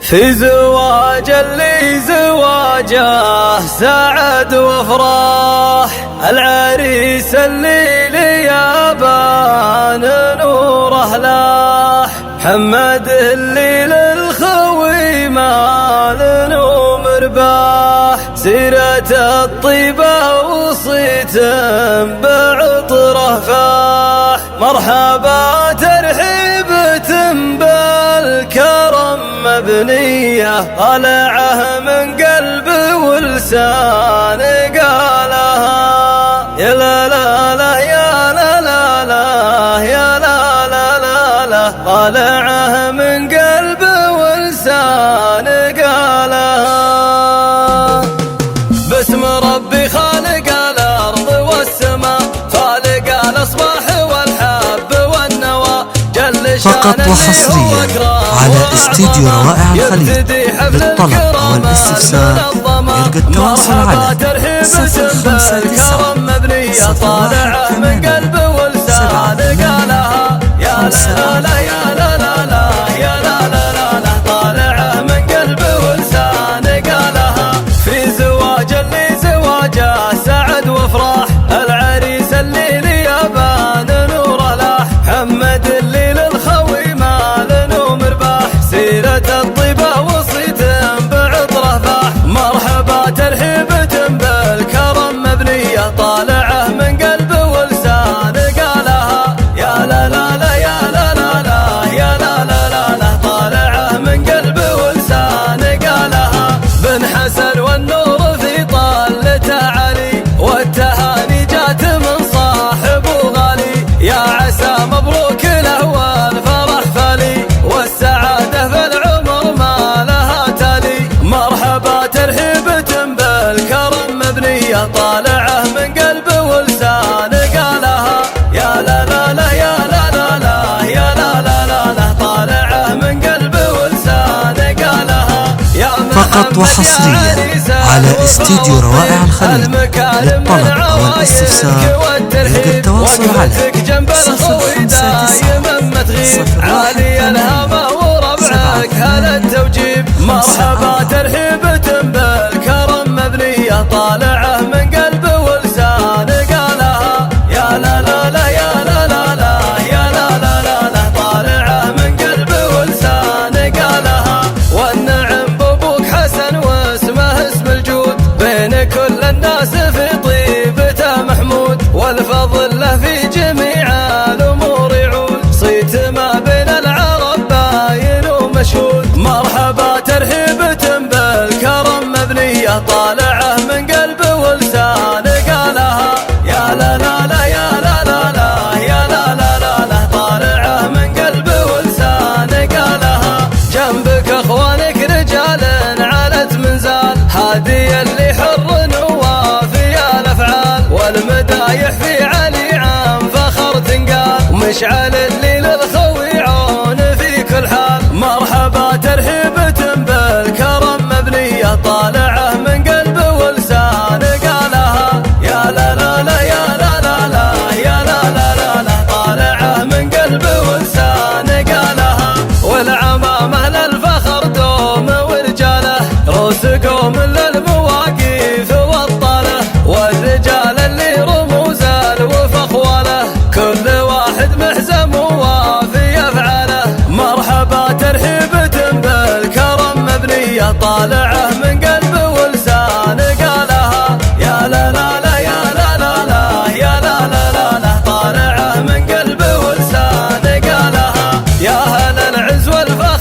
في زواج اللي زواجه سعد وافراح، العريس اللي ليابان نوره لاح، محمد اللي للخوي مال نوم رباح، سيرة الطيبة وصيت بعطره فاح، مرحبا ترحيبة بالكرم مبنية، طالعه من قلب ولسان قالها، يا لا لا لا يا لا لا لا يا لا لا لا لا، طالعه من قلب ولسان قالها. باسم ربي خالق الأرض والسماء، خالق الأصباح والحب والنوى، جل فقط وحصريا على استديو روائع الخليج. للطلب والاستفسار يرجى التواصل على 059 طالعه من قلب ولسان قالها، يا لا لا يا لا لا لا يا لا لا لا، طالعه من قلب ولسان قالها. في زواج اللي زواجه سعد وافراح، العريس اللي ليابان نوره لاح، محمد اللي للخوي مال نوم رباح، سيرة الطيبة وصيت بعطره فاح، مرحبا ترحيبة بالكرم مبنية، طالعه من قلب ولسان قالها، يا لا لا لا يا لا لا لا يا لا لا لا لا، طالعه من قلب ولسان قالها. بن حسن والنور في طلته علي، والتهاني جات من صاحب وغالي، يا عسى مبروك له والفرح فالي، والسعادة في العمر ما لها تالي، مرحبا ترحيبة بالكرم مبنية، طالعه من قلب ولسان قالها، يا لا لا لا يا لا لا لا يا لا لا لا، طالعه من قلب ولسان قالها. فقط وحصريا على استديو روائع الخليج. للطلب والاستفسار يرجى التواصل على 059 عالي الهمى وربعك هلا التوجيب، مرحبا ترحيبة بالكرم مبنية، طالعه من قلب ولسان قالها، يا لا لا لا يا لا لا لا يا لا لا لا، طالعه من قلب ولسان قالها. والنعم بابوك حسن واسمه اسم الجود، بين كل الناس في طيبته محمود، والفضل له في جميع الامور يعود، صيت ما بين العرب باين ومشهود، مرحبا ترحيبة بالكرم مبنية، طالعه من قلب ولسان قالها، يا لا لا لا يا لا لا لا يا لا لا لا، طالعه من قلب ولسان قالها. جنبك اخوانك رجال علت منزال، هادي اللي حر ووافي الافعال، والمدايح في علي عام فخر تنقال، ومشعل اللي للخوي عون في كل حال، مرحبا ترحيبة بالكرم مبنية، طالعه من قلب ولسان قالها، يا لا لا لا يا لا لا لا يا لا لا لا، طالعه من قلب ولسان قالها. والعمامة للفخر دوم ورجاله، روس قوم للمواقف والطاله، والرجال اللي رموز الوفق وله، كل واحد محزم ووافي افعاله، مرحبا ترحيبة بالكرم مبنية، طالعه من قلب ولسان قالها، يا لا لا لا يا لا لا لا يا لا لا لا، طالعه من قلب ولسان قالها. يا هلا العز والفخر